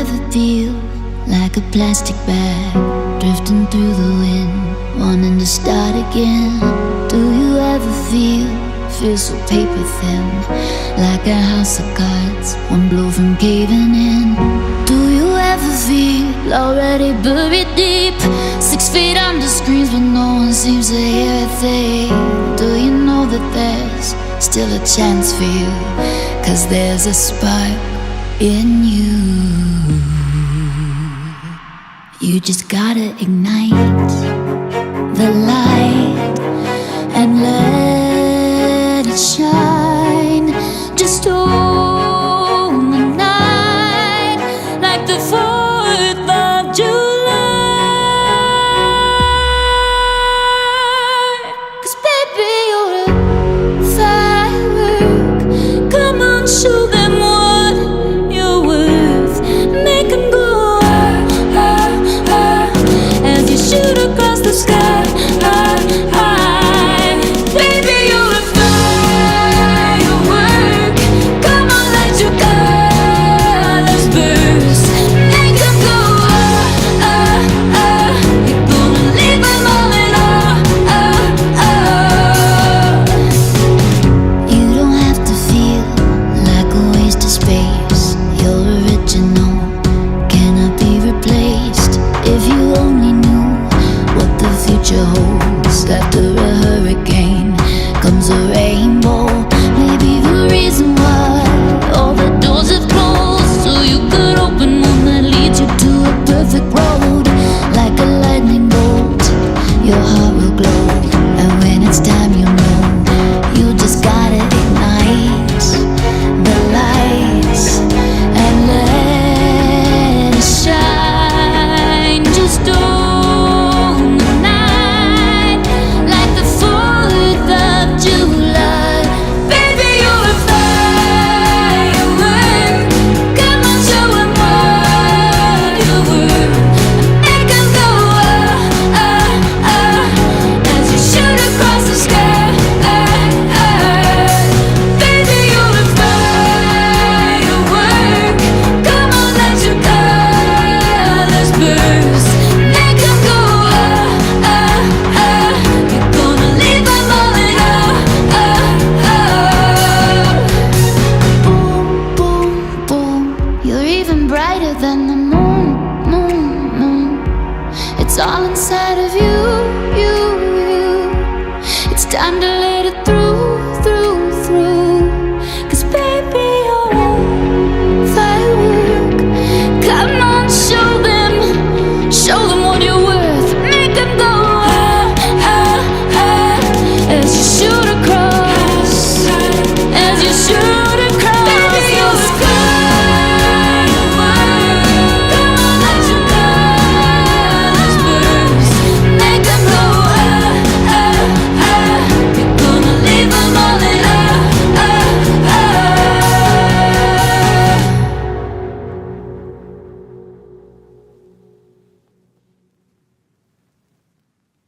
ever feel like a plastic bag drifting through the wind, wanting to start again? Do you ever feel so paper thin, like a house of cards, one blow from caving in? Do you ever feel already buried deep, 6 feet under screens but no one seems to hear a thing? Do you know that there's still a chance for you, 'cause there's a spark in you? You just gotta ignite the light and let it shine. Just own the night like the 4th of July. 'Cause baby, you're a firework. Come on, show them what you're worth. Make them go as you shoot across the sky. Baby, you're a firework. Come on, let your colors burst. Make them go you're gonna leave them all in awe. You don't have to feel like a waste of space. You're original, cannot be replaced. If you only knew what the future holds, after a hurricane comes a rainbow. Maybe the reason why all the doors have closed, so you could open one that leads you to a perfect road. Like a lightning bolt, your heart will glow, and when it's time, you know you just gotta ignite the lights and let it shine. Just own the night like the 4th of July. Baby, you're a firework. Come on, show 'em what you're worth. Make 'em go as you shoot across the sky. Baby, you're a firework. Come on, let your colors burst. Make 'em go you're gonna leave them all in awe. Boom, boom, boom. You're even brighter than the moon, moon, moon. It's all inside of you, you, you. It's time to